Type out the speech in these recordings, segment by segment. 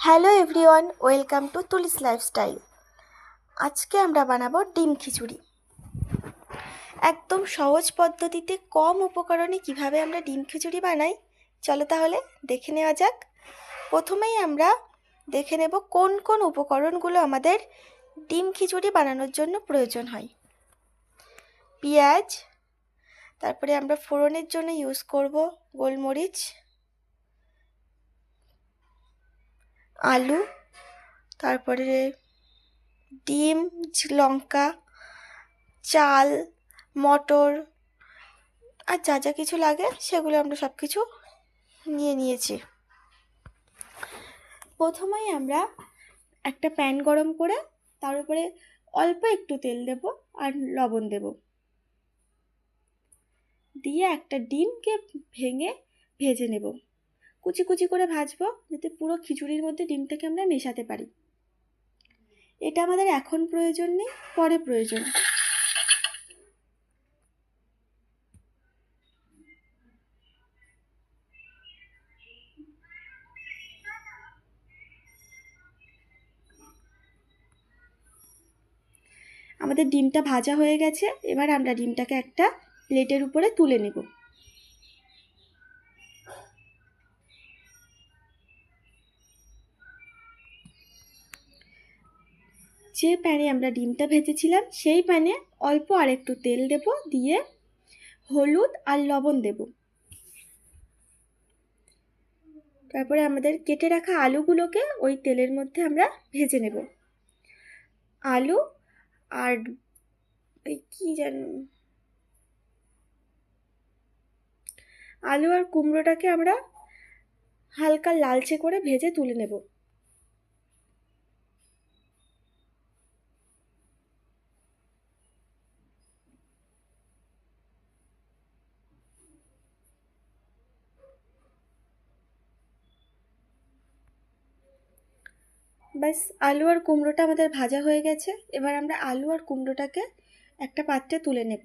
Hello everyone, welcome to Tuli's lifestyle. আজকে আমরা বানাবো ডিম খিচুড়ি। একদম সহজ পদ্ধতিতে কম উপকরণে কিভাবে আমরা ডিম খিচুড়ি বানাই, চলো তাহলে দেখে নেওয়া যাক। প্রথমেই আমরা দেখে নেব কোন কোন উপকরণগুলো আমাদের ডিম খিচুড়ি বানানোর জন্য প্রয়োজন হয়। পেঁয়াজ, তারপরে আমরা ফোড়নের জন্য ইউজ করব গোলমরিচ, আলু, তারপরে ডিম, লঙ্কা, চাল, মটর আর যা যা কিছু লাগে সেগুলো আমরা সব কিছু নিয়েছি। প্রথমেই আমরা একটা প্যান গরম করে তার উপরে অল্প একটু তেল দেব আর লবণ দেব, দিয়ে একটা ডিমকে ভেঙে ভেজে নেব। কুচি কুচি করে ভাজবো যাতে পুরো খিচুড়ির মধ্যে ডিমটাকে আমরা মেশাতে পারি। এটা আমাদের এখন প্রয়োজন নেই, পরে প্রয়োজন। আমাদের ডিমটা ভাজা হয়ে গেছে, এবার আমরা ডিমটাকে একটা প্লেটের উপরে তুলে নেব। যে প্যানে আমরা ডিমটা ভেজেছিলাম সেই প্যানে অল্প আর একটু তেল দেব, দিয়ে হলুদ আর লবণ দেব। তারপরে আমাদের কেটে রাখা আলুগুলোকে ওই তেলের মধ্যে আমরা ভেজে নেব। আলু আর কুমড়োটাকে আমরা হালকা লালচে করে ভেজে তুলে নেব। ব্যাস, আলু আর কুমড়োটা আমাদের ভাজা হয়ে গেছে। এবার আমরা আলু আর কুমড়োটাকে একটা পাত্রে তুলে নেব।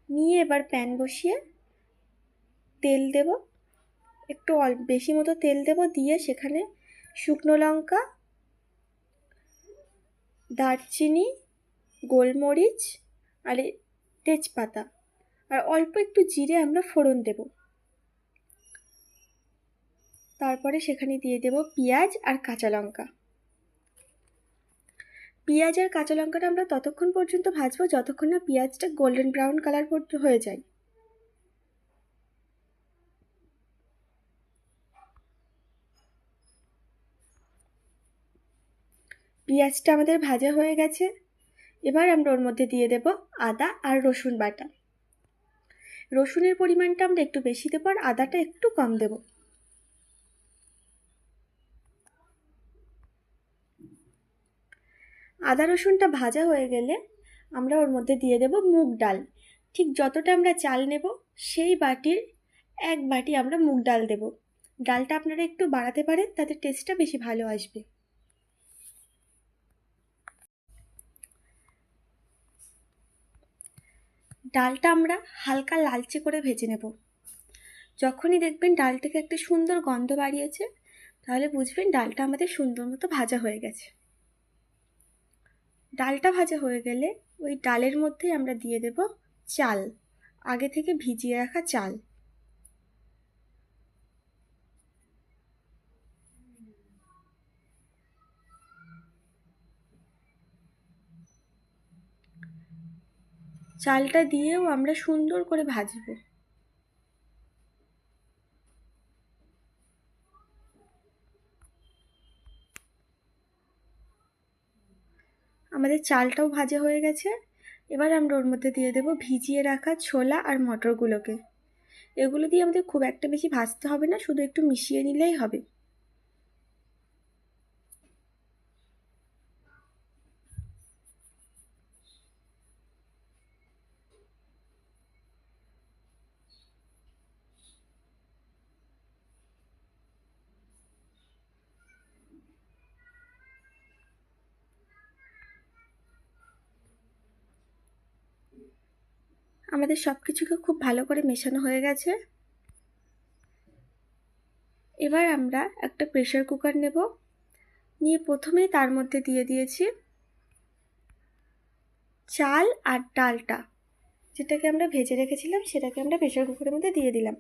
নিয়ে এবার প্যান বসিয়ে তেল দেব, একটু বেশি মতো তেল দেব, দিয়ে সেখানে শুকনো লঙ্কা, দারচিনি, গোলমরিচ আর তেজপাতা আর অল্প একটু জিরে আমরা ফোড়ন দেব। তারপরে সেখানে দিয়ে দেব পেঁয়াজ আর কাঁচা লঙ্কা। পেঁয়াজ আর কাঁচা লঙ্কাটা আমরা ততক্ষণ পর্যন্ত ভাজবো যতক্ষণ না পেঁয়াজটা গোল্ডেন ব্রাউন কালার হয়ে যায়। পেঁয়াজটা আমাদের ভাজা হয়ে গেছে, এবার আমরা ওর মধ্যে দিয়ে দেব আদা আর রসুন বাটা। রসুনের পরিমাণটা আমরা একটু বেশি দেবো আর আদাটা একটু কম দেব। আদা রসুনটা ভাজা হয়ে গেলে আমরা ওর মধ্যে দিয়ে দেব মুগ ডাল। ঠিক যতটা আমরা চাল নেব সেই বাটির 1 বাটি আমরা মুগ ডাল দেব। ডালটা আপনারা একটু বাড়াতে পারেন, তাতে টেস্টটা বেশি ভালো আসবে। ডালটা আমরা হালকা লালচে করে ভেজে নেব। যখনই দেখবেন ডাল থেকে একটা সুন্দর গন্ধ বাড়িয়েছে, তাহলে বুঝবেন ডালটা আমাদের সুন্দর মতো ভাজা হয়ে গেছে। ডালটা ভাজা হয়ে গেলে ওই ডালের মধ্যে আমরা দিয়ে দেব চাল, আগে থেকে ভিজিয়ে রাখা চাল। চালটা দিয়েও আমরা সুন্দর করে ভাজবো। আমাদের চালটাও ভাজা হয়ে গেছে, এবার আমরা ওর মধ্যে দিয়ে দেব ভিজিয়ে রাখা ছোলা আর মটরগুলোকে। এগুলো দিয়ে আমাদের খুব একটা বেশি ভাজতে হবে না, শুধু একটু মিশিয়ে নিলেই হবে। আমাদের সব কিছুকে খুব ভালো করে মেশানো হয়ে গেছে। এবার আমরা একটা প্রেসার কুকার নেব, নিয়ে প্রথমেই তার মধ্যে দিয়ে দিয়েছি চাল আর ডালটা, যেটাকে আমরা ভেজে রেখেছিলাম সেটাকে আমরা প্রেসার কুকারের মধ্যে দিয়ে দিলাম।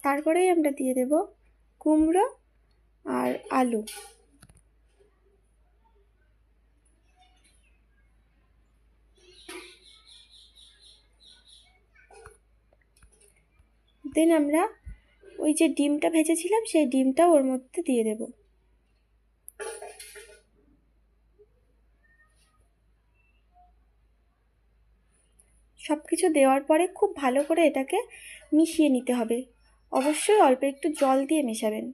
তারপরেই আমরা দিয়ে দেব কুমড়ো আর আলু। দেন আমরা ওই যে ডিমটা ভেজেছিলাম সেই ডিমটাও ওর মধ্যে দিয়ে দেব। সব কিছু দেওয়ার পরে খুব ভালো করে এটাকে মিশিয়ে নিতে হবে। অবশ্যই অল্প একটু জল দিয়ে মেশাবেন।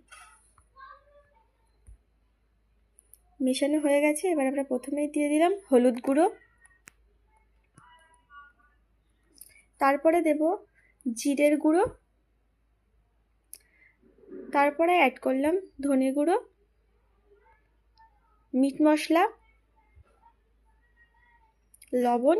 মেশানো হয়ে গেছে। এবার আমরা প্রথমেই দিয়ে দিলাম হলুদ গুঁড়ো, তারপরে দেব জিরের গুঁড়ো, তারপরে অ্যাড করলাম ধনে গুঁড়ো, মিট মশলা, লবণ,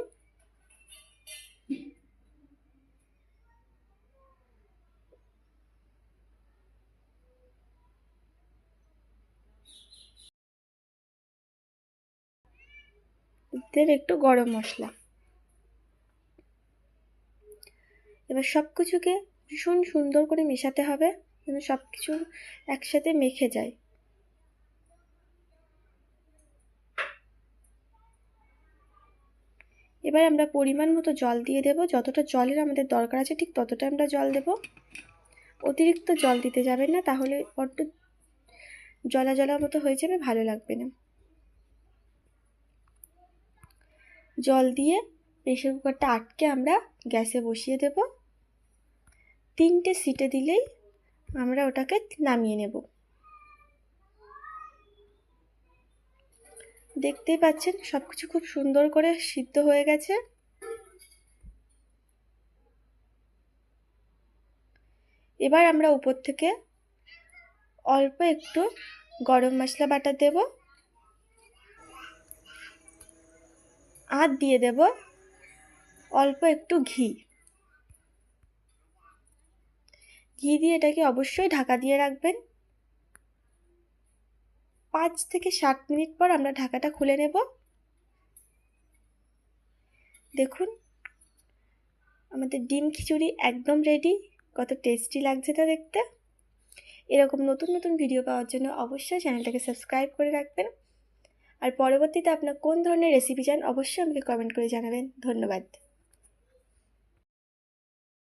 দেন একটু গরম মশলা। এবার সব কিছুকে ভীষণ সুন্দর করে মেশাতে হবে যেন সব কিছু একসাথে মেখে যায়। এবার আমরা পরিমাণ মতো জল দিয়ে দেব। যতটা জলের আমাদের দরকার আছে ঠিক ততটা আমরা জল দেব। অতিরিক্ত জল দিতে যাবেন না, তাহলে বড্ড জলা জলা মতো হয়ে যাবে, ভালো লাগবে না। জল দিয়ে প্রেসার কুকারটা আটকে আমরা গ্যাসে বসিয়ে দেব। 3টে সিটি দিলেই আমরা ওটাকে নামিয়ে নেব। দেখতেই পাচ্ছেন সব কিছু খুব সুন্দর করে সিদ্ধ হয়ে গেছে। এবার আমরা উপর থেকে অল্প একটু গরম মশলা বাটা দেব আর দিয়ে দেব অল্প একটু ঘি। ঘি দিয়ে এটাকে অবশ্যই ঢাকা দিয়ে রাখবেন। 5 থেকে 7 মিনিট পর আমরা ঢাকাটা খুলে নেব। দেখুন আমাদের ডিম খিচুড়ি একদম রেডি। কত টেস্টি লাগছে তা দেখতে। এরকম নতুন নতুন ভিডিও পাওয়ার জন্য অবশ্যই চ্যানেলটাকে সাবস্ক্রাইব করে রাখবেন। আর পরবর্তীতে আপনার কোন ধরনের রেসিপি চান অবশ্যই আমাকে কমেন্ট করে জানাবেন। ধন্যবাদ।